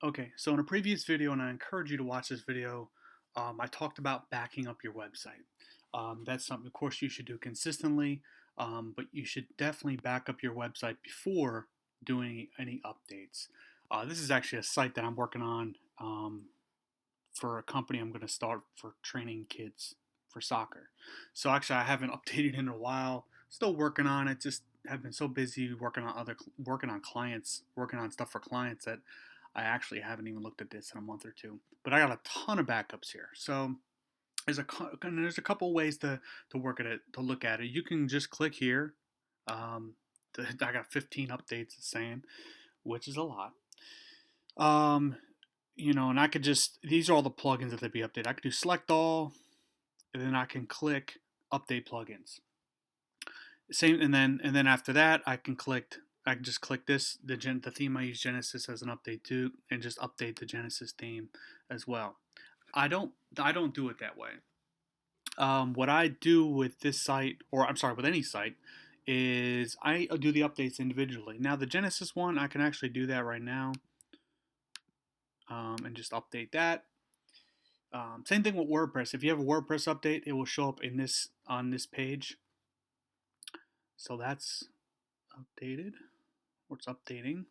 Okay, so in a previous video, and I encourage you to watch this video, I talked about backing up your website. That's something, of course, you should do consistently, but you should definitely back up your website before doing any updates. This is actually a site that I'm working on for a company I'm going to start for training kids for soccer. So actually, I haven't updated in a while. Still working on it. Just have been so busy working on clients, working on stuff for clients that I actually haven't even looked at this in a month or two. But I got a ton of backups here. So there's a couple ways to work at it, to look at it. You can just click here. Um, I got 15 updates it's saying, which is a lot. Um, and I could just, these are all the plugins that they be updated. I could do select all, and then I can click update plugins. Same, and then after that, I can just click this, the theme I use, Genesis, as an update too, and just update the Genesis theme as well. I don't do it that way. What I do with this site, or I'm sorry, with any site, is I do the updates individually. Now the Genesis one, I can actually do that right now, and just update that. Same thing with WordPress. If you have a WordPress update, it will show up in this on this page. So that's updated, or it's updating.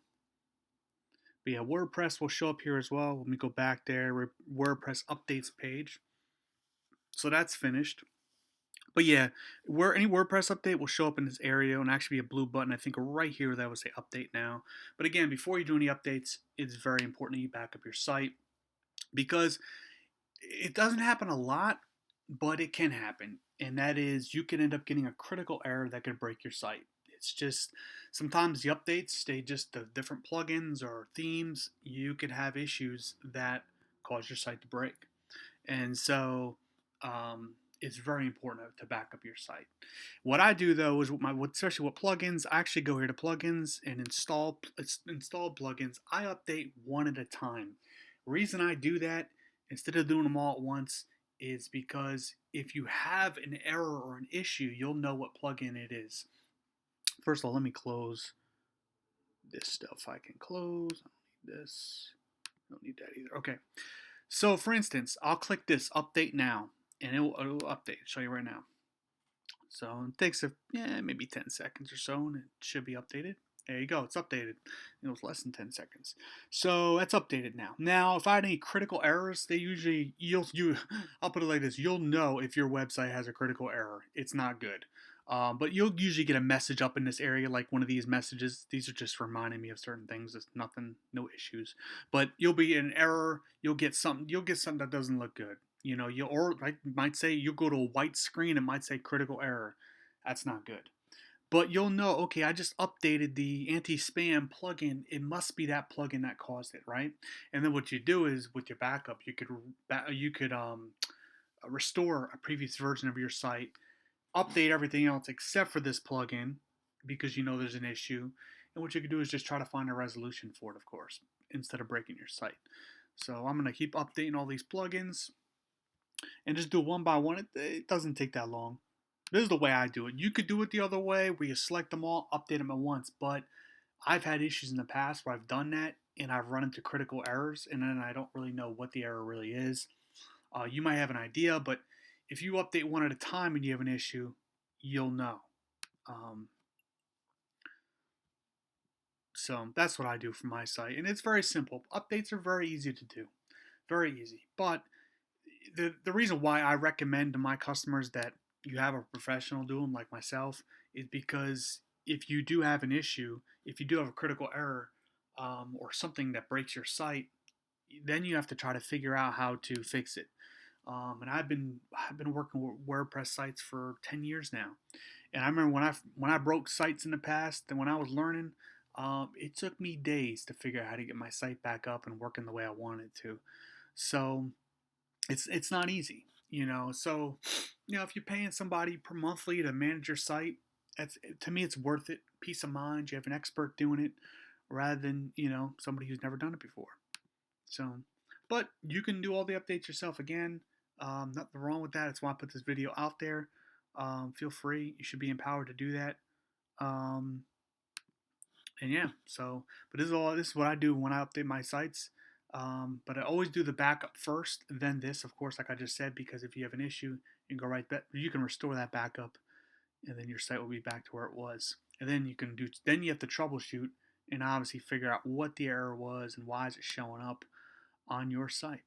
But yeah, WordPress will show up here as well. Let me go back there, WordPress updates page. So that's finished. But yeah, where any WordPress update will show up in this area and actually be a blue button. I think right here that would say update now. But again, before you do any updates, it's very important that you back up your site because it doesn't happen a lot, but it can happen. And that is you can end up getting a critical error that could break your site. It's just sometimes the updates, they just the different plugins or themes, you could have issues that cause your site to break. And so it's very important to back up your site. What I do though is especially with plugins, I actually go here to plugins and install plugins. I update one at a time. Reason I do that instead of doing them all at once is because if you have an error or an issue, you'll know what plugin it is. First of all, let me close this stuff. I can close. I don't need this. I don't need that either. Okay. So for instance, I'll click this update now and it'll update. Show you right now. So it takes maybe 10 seconds or so and it should be updated. There you go, it's updated. It was less than 10 seconds. So that's updated now. Now, if I had any critical errors, I'll put it like this, you'll know if your website has a critical error. It's not good. But you'll usually get a message up in this area, like one of these messages. These are just reminding me of certain things. It's nothing, no issues. But you'll be in error. You'll get something that doesn't look good. Or I might say you'll go to a white screen. It might say critical error. That's not good. But you'll know, okay, I just updated the anti-spam plugin. It must be that plugin that caused it, right? And then what you do is with your backup, you could restore a previous version of your site, update everything else except for this plugin because you know there's an issue. And what you can do is just try to find a resolution for it, of course, instead of breaking your site. So I'm going to keep updating all these plugins and just do it one by one. It doesn't take that long. This is the way I do it. You could do it the other way where you select them all, update them at once, but I've had issues in the past where I've done that and I've run into critical errors and then I don't really know what the error really is. You might have an idea, but if you update one at a time and you have an issue, you'll know. So that's what I do for my site, and it's very simple. Updates are very easy to do, very easy. But the reason why I recommend to my customers that you have a professional do them like myself is because if you do have an issue, if you do have a critical error or something that breaks your site, then you have to try to figure out how to fix it. And I've been working with WordPress sites for 10 years now, and I remember when I broke sites in the past, and when I was learning, it took me days to figure out how to get my site back up and working the way I wanted to. So it's not easy, So if you're paying somebody per monthly to manage your site, to me it's worth it. Peace of mind. You have an expert doing it rather than somebody who's never done it before. So, but you can do all the updates yourself again. Nothing wrong with that. That's why I put this video out there. Feel free. You should be empowered to do that. And yeah, but this is what I do when I update my sites. But I always do the backup first, then this, of course, like I just said, because if you have an issue, you can go right back. You can restore that backup, and then your site will be back to where it was. And then you can do. Then you have to troubleshoot and obviously figure out what the error was and why is it showing up on your site.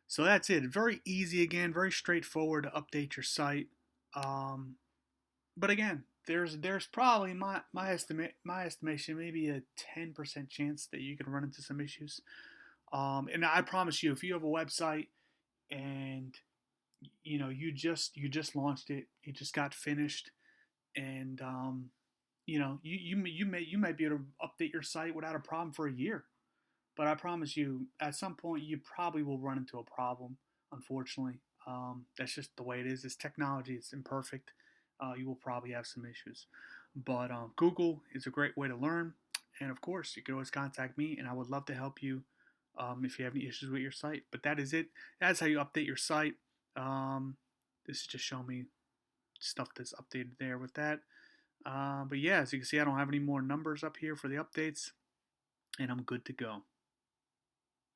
So that's it. Very easy again, very straightforward to update your site. Um, but again, there's probably my estimation maybe a 10% chance that you can run into some issues. And I promise you, if you have a website and you just launched it, it just got finished, and you might be able to update your site without a problem for a year. But I promise you, at some point, you probably will run into a problem. Unfortunately, that's just the way it is. It's technology; it's imperfect. You will probably have some issues. But Google is a great way to learn, and of course, you can always contact me, and I would love to help you if you have any issues with your site. But that is it. That's how you update your site. This is just showing me stuff that's updated there with that. But yeah, as you can see, I don't have any more numbers up here for the updates, and I'm good to go.